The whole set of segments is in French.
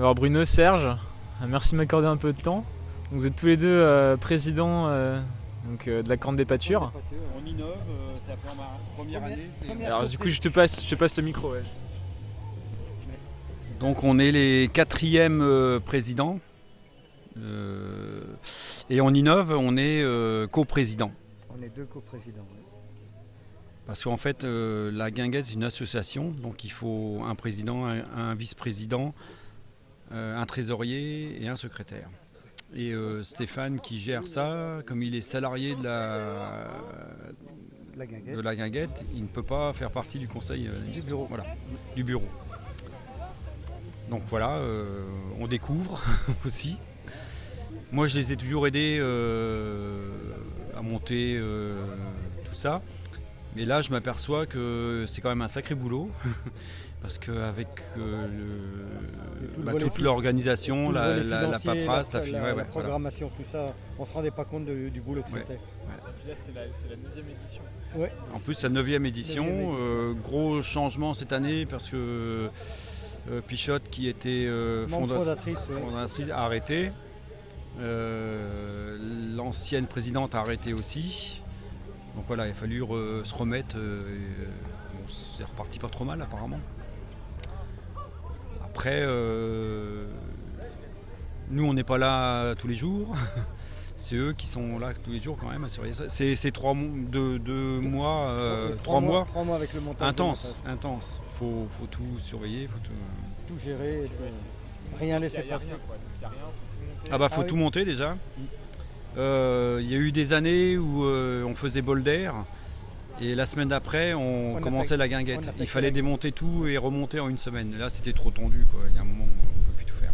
Alors Bruno, Serge, merci de m'accorder un peu de temps. Donc, vous êtes tous les deux présidents de la Corne des Pâtures. On innove, c'est la première année. Alors du coup je te passe le micro. Ouais. Donc on est les 4e présidents. Et on innove, on est coprésident. On est 2 coprésidents. Oui. Parce qu'en fait, la Guinguette, c'est une association. Donc il faut un président, un vice-président, un trésorier et un secrétaire. Et Stéphane qui gère ça, comme il est salarié de la Guinguette, il ne peut pas faire partie du conseil du bureau. Voilà, du bureau. Donc voilà, on découvre aussi. Moi je les ai toujours aidés à monter tout ça. Mais là je m'aperçois que c'est quand même un sacré boulot. Parce qu'avec toute l'organisation, la paperasse, la programmation, tout ça, on ne se rendait pas compte du boulot que c'était. Et puis là c'est la 9e édition. Ouais. En plus la 9e édition, gros changement cette année parce que Pichotte qui était fondatrice a arrêté. L'ancienne présidente a arrêté aussi. Donc voilà, il a fallu se remettre. C'est reparti pas trop mal apparemment. Après, nous on n'est pas là tous les jours. C'est eux qui sont là tous les jours quand même à surveiller ça. C'est 3 mois, 3 mois. 3 mois avec le montage. Intense. Faut tout surveiller, faut tout gérer, rien laisser passer. Faut tout monter déjà. Il y a eu des années où on faisait bol d'air. Et la semaine d'après, on commençait la Guinguette. Il fallait démonter tout et remonter en une semaine. Là, c'était trop tendu, quoi. Il y a un moment où on ne peut plus tout faire.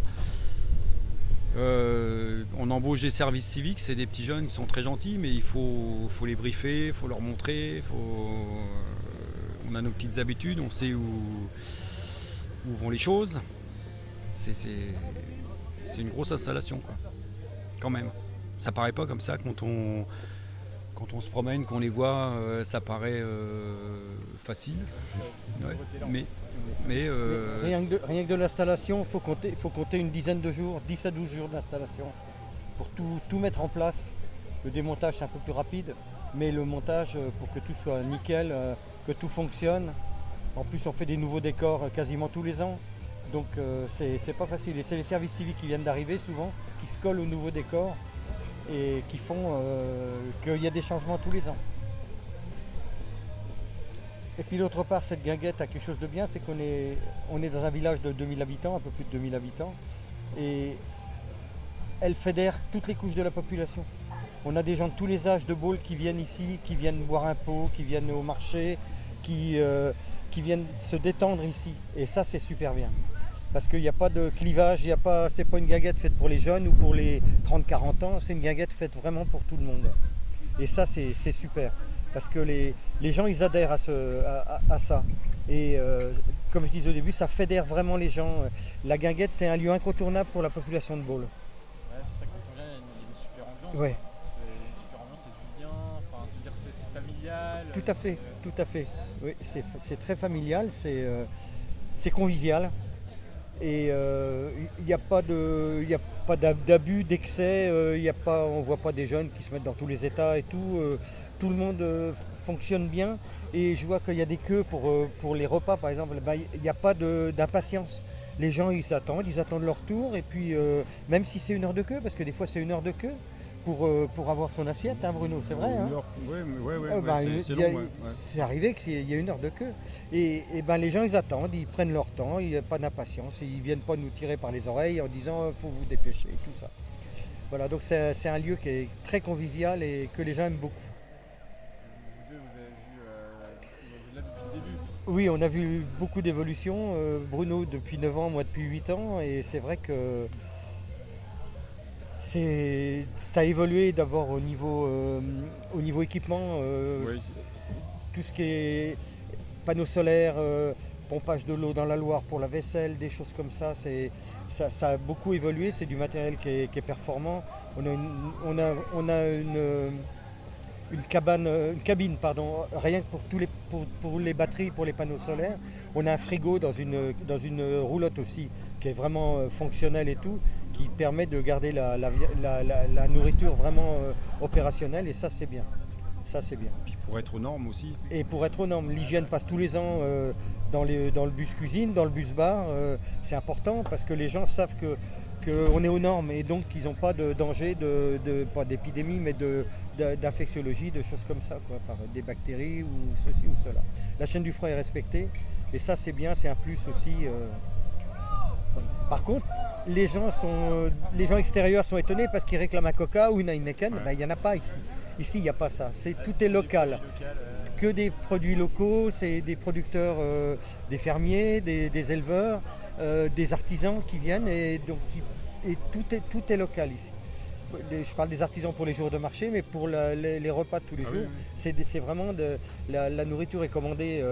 On embauche des services civiques. C'est des petits jeunes qui sont très gentils, mais il faut les briefer, il faut leur montrer. On a nos petites habitudes, on sait où vont les choses. C'est une grosse installation, quoi. Quand même. Ça paraît pas comme ça quand on se promène, qu'on les voit, ça paraît facile. Ouais. Mais rien que de l'installation, il faut compter une dizaine de jours, 10 à 12 jours d'installation pour tout mettre en place. Le démontage c'est un peu plus rapide, mais le montage pour que tout soit nickel, que tout fonctionne. En plus on fait des nouveaux décors quasiment tous les ans, donc c'est pas facile. Et c'est les services civiques qui viennent d'arriver souvent, qui se collent aux nouveaux décors et qui font qu'il y a des changements tous les ans. Et puis d'autre part, cette Guinguette a quelque chose de bien, c'est qu'on est dans un village de 2000 habitants, un peu plus de 2000 habitants, et elle fédère toutes les couches de la population. On a des gens de tous les âges de Baule qui viennent ici, qui viennent boire un pot, qui viennent au marché, qui viennent se détendre ici. Et ça, c'est super bien. Parce qu'il n'y a pas de clivage, c'est pas une Guinguette faite pour les jeunes ou pour les 30-40 ans, c'est une Guinguette faite vraiment pour tout le monde. Et ça, c'est super. Parce que les gens, ils adhèrent à ça. Et comme je disais au début, ça fédère vraiment les gens. La Guinguette, c'est un lieu incontournable pour la population de Baule. Ouais, c'est ça, quand on vient, il y a une super ambiance. Ouais. C'est une super ambiance, c'est du bien, enfin, c'est familial. Tout à fait. Oui, c'est très familial, c'est convivial. Et il n'y a pas d'abus, d'excès, on ne voit pas des jeunes qui se mettent dans tous les états et tout. Tout le monde fonctionne bien et je vois qu'il y a des queues pour les repas par exemple. Il n'y a pas d'impatience. Les gens ils attendent leur tour et puis même si c'est 1 heure de queue, parce que des fois c'est 1 heure de queue pour avoir son assiette, hein, Bruno, c'est vrai. Hein. C'est long. C'est arrivé qu'il y a 1 heure de queue. Et les gens ils attendent, ils prennent leur temps, il n'y a pas d'impatience, ils ne viennent pas nous tirer par les oreilles en disant faut vous dépêcher et tout ça. Voilà, donc c'est un lieu qui est très convivial et que les gens aiment beaucoup. Vous deux, vous êtes là depuis le début. Oui, on a vu beaucoup d'évolutions. Bruno depuis 9 ans, moi depuis 8 ans, et c'est vrai que ça a évolué d'abord au niveau équipement, Oui. tout ce qui est panneaux solaires, pompage de l'eau dans la Loire pour la vaisselle, des choses comme ça, ça a beaucoup évolué, c'est du matériel qui est performant. On a une cabine, rien que pour les batteries, pour les panneaux solaires. On a un frigo dans une roulotte aussi qui est vraiment fonctionnel et tout, qui permet de garder la nourriture vraiment opérationnelle, et ça c'est bien. Ça c'est bien. Puis pour être aux normes aussi. Et pour être aux normes, l'hygiène passe tous les ans dans le bus cuisine, dans le bus bar. C'est important parce que les gens savent qu'on est aux normes et donc qu'ils n'ont pas de danger, pas d'épidémie, mais d'infectiologie, de choses comme ça, quoi, par des bactéries ou ceci ou cela. La chaîne du froid est respectée et ça c'est bien, c'est un plus aussi. Par contre, les gens extérieurs sont étonnés parce qu'ils réclament un Coca ou une Heineken. Ouais. Ben, il n'y en a pas ici. Ici, il n'y a pas ça. Tout est local. Que des produits locaux, c'est des producteurs, des fermiers, des éleveurs, des artisans qui viennent et donc tout est local ici. Je parle des artisans pour les jours de marché, mais pour les repas de tous les jours, oui. C'est vraiment la nourriture est commandée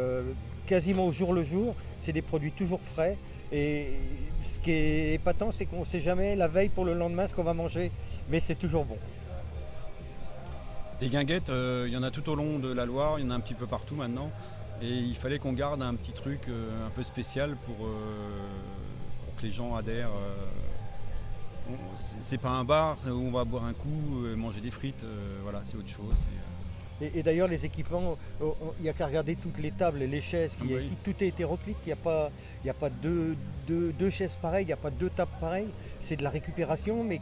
quasiment au jour le jour. C'est des produits toujours frais. Et ce qui est épatant, c'est qu'on ne sait jamais la veille pour le lendemain ce qu'on va manger, mais c'est toujours bon. Des guinguettes, il y en a tout au long de la Loire, il y en a un petit peu partout maintenant. Et il fallait qu'on garde un petit truc un peu spécial pour que les gens adhèrent. C'est pas un bar où on va boire un coup, manger des frites, voilà, c'est autre chose. Et d'ailleurs, les équipements, il n'y a qu'à regarder toutes les tables, les chaises qu'il y a ici. Tout est hétéroclite, il n'y a pas deux chaises pareilles, il n'y a pas deux tables pareilles. C'est de la récupération, mais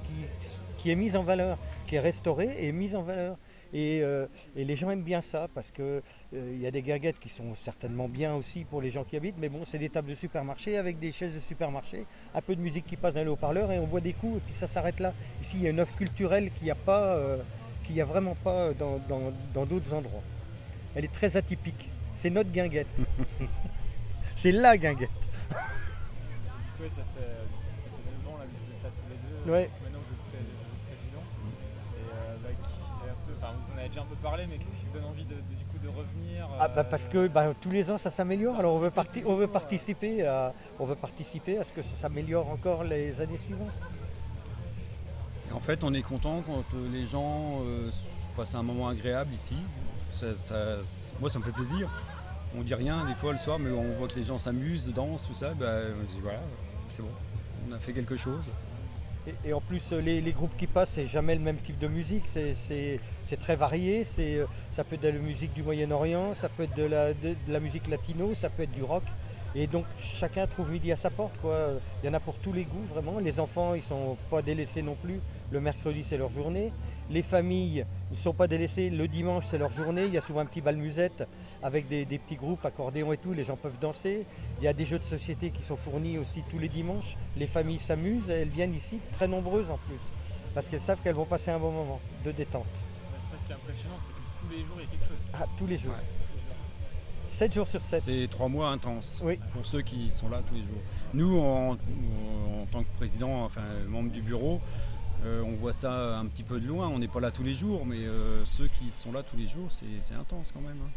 qui est mise en valeur, qui est restaurée et mise en valeur. Et les gens aiment bien ça, parce qu'il y a des guinguettes qui sont certainement bien aussi pour les gens qui habitent, mais bon, c'est des tables de supermarché avec des chaises de supermarché, un peu de musique qui passe dans les haut-parleurs et on boit des coups, et puis ça s'arrête là. Ici, il y a une offre culturelle qu'il n'y a pas... qu'il n'y a vraiment pas dans d'autres endroits. Elle est très atypique. C'est notre guinguette. C'est la guinguette. Du coup, ça fait 9 ans là, que vous êtes là tous les deux. Ouais. Maintenant vous êtes président. Et vous en avez déjà un peu parlé, mais qu'est-ce qui vous donne envie du coup de revenir parce que tous les ans ça s'améliore. Alors on veut participer à ce que ça s'améliore encore les années suivantes. En fait, on est content quand les gens passent un moment agréable ici. Moi, ça me fait plaisir. On dit rien des fois le soir, mais on voit que les gens s'amusent, dansent, tout ça. On se dit voilà, c'est bon, on a fait quelque chose. Et en plus, les groupes qui passent, c'est jamais le même type de musique. C'est très varié. Ça peut être de la musique du Moyen-Orient, ça peut être de la musique latino, ça peut être du rock. Et donc chacun trouve midi à sa porte, quoi. Il y en a pour tous les goûts vraiment. Les enfants, ils sont pas délaissés non plus. Le mercredi, c'est leur journée. Les familles, ils sont pas délaissés. Le dimanche, c'est leur journée. Il y a souvent un petit bal musette avec des petits groupes, accordéons et tout. Les gens peuvent danser. Il y a des jeux de société qui sont fournis aussi tous les dimanches. Les familles s'amusent. Elles viennent ici, très nombreuses en plus, parce qu'elles savent qu'elles vont passer un bon moment de détente. C'est ça qui est impressionnant, c'est que tous les jours, il y a quelque chose. Ah, tous les jours. Ouais. 7 jours sur 7. C'est 3 mois intenses, oui. Pour ceux qui sont là tous les jours. Nous, en tant que président, enfin membre du bureau, on voit ça un petit peu de loin. On n'est pas là tous les jours, mais ceux qui sont là tous les jours, c'est intense quand même. Hein.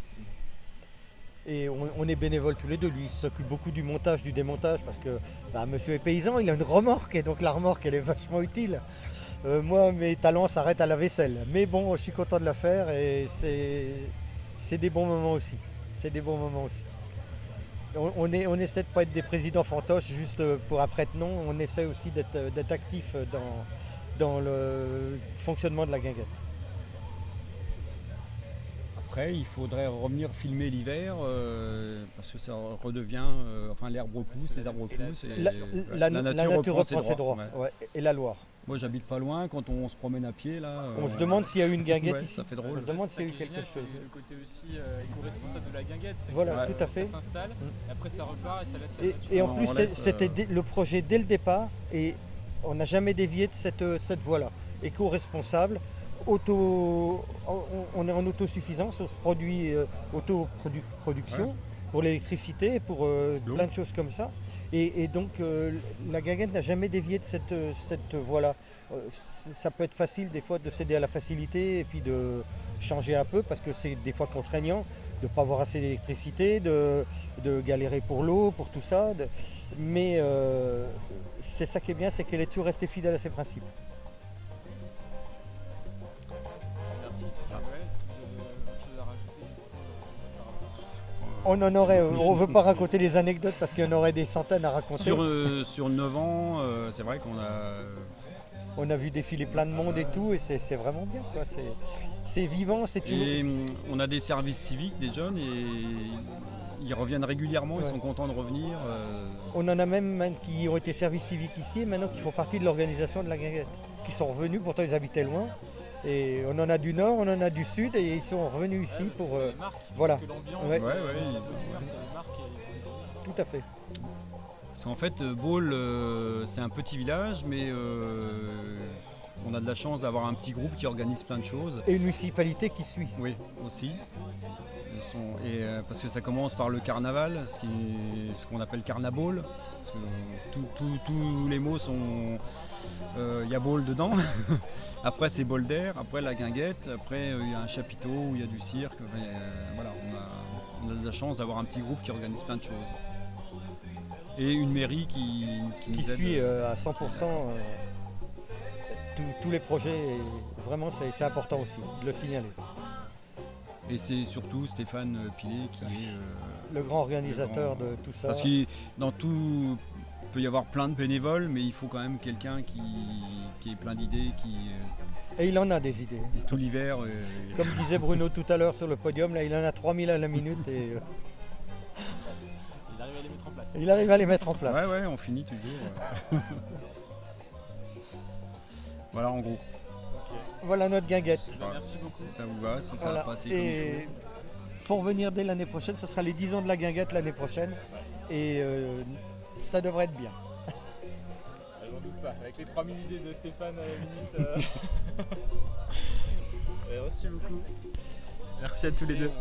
Et on est bénévoles tous les deux. Lui, il s'occupe beaucoup du montage, du démontage, parce que monsieur est paysan, il a une remorque, et donc la remorque, elle est vachement utile. Moi, mes talents s'arrêtent à la vaisselle. Mais bon, je suis content de la faire, et c'est des bons moments aussi. C'est des bons moments aussi. On essaie de ne pas être des présidents fantoches juste pour un prête-nom. On essaie aussi d'être actif dans le fonctionnement de la guinguette. Après, il faudrait revenir filmer l'hiver parce que ça redevient... l'herbe repousse, les arbres repoussent. La nature reprend ses droits. Ouais, et la Loire. Moi, j'habite pas loin. Quand on se promène à pied, là... on se demande s'il y a eu une guinguette ici. Ça fait drôle. On se demande s'il y a eu quelque chose. C'est le côté aussi éco-responsable de la guinguette. Voilà, tout à fait. Ça s'installe, et après ça repart et ça laisse la nature. Et en plus, c'était le projet dès le départ, et on n'a jamais dévié de cette voie-là. Éco-responsable, on est en autosuffisance, on se produit autoproduction pour l'électricité, pour plein de choses comme ça. Et donc la guinguette n'a jamais dévié de cette voie-là. Ça peut être facile des fois de céder à la facilité et puis de changer un peu parce que c'est des fois contraignant de ne pas avoir assez d'électricité, de galérer pour l'eau, pour tout ça. Mais c'est ça qui est bien, c'est qu'elle est toujours restée fidèle à ses principes. Merci. Est-ce que vous avez autre chose à rajouter par rapport à ça ? On en aurait, on ne veut pas raconter les anecdotes parce qu'il y en aurait des centaines à raconter. Sur 9 ans, c'est vrai qu'on a... On a vu défiler plein de monde et tout, et c'est vraiment bien, quoi. C'est vivant, c'est tout. Et on a des services civiques, des jeunes, et ils reviennent régulièrement, ils sont contents de revenir. On en a même qui ont été services civiques ici, et maintenant qui font partie de l'organisation de la guinguette, qui sont revenus, pourtant ils habitaient loin. Et on en a du nord, on en a du sud, et ils sont revenus ici pour... voilà. Ouais. Tout à fait. Parce qu'en fait, Baule, c'est un petit village, mais on a de la chance d'avoir un petit groupe qui organise plein de choses. Et une municipalité qui suit. Oui, aussi. Parce que ça commence par le carnaval, ce qu'on appelle carnabaule. Parce que tous les mots sont... Il y a Baule dedans. Après, c'est Bol d'air. Après, la guinguette. Après, il y a un chapiteau où il y a du cirque. Voilà, on a de la chance d'avoir un petit groupe qui organise plein de choses. Et une mairie qui nous aide. Suit à 100% tous les projets. Et vraiment, c'est important aussi de le signaler. Et c'est surtout Stéphane Pilet qui est... le grand organisateur de tout ça. Parce que dans tout, il peut y avoir plein de bénévoles, mais il faut quand même quelqu'un qui ait plein d'idées. Et il en a des idées. Et tout l'hiver... Comme disait Bruno tout à l'heure sur le podium, là, il en a 3000 à la minute. Et, il arrive à les mettre en place. Il arrive à les mettre en place. Ouais, on finit toujours. Voilà, en gros. Voilà notre guinguette. Merci beaucoup. Si ça vous va, si ça Voilà. va passer comme il faut. Pour venir dès l'année prochaine, ce sera les 10 ans de la guinguette l'année prochaine. Et ça devrait être bien. J'en doute pas. Avec les 3000 idées de Stéphane à la minute. Merci beaucoup. Merci à tous les deux.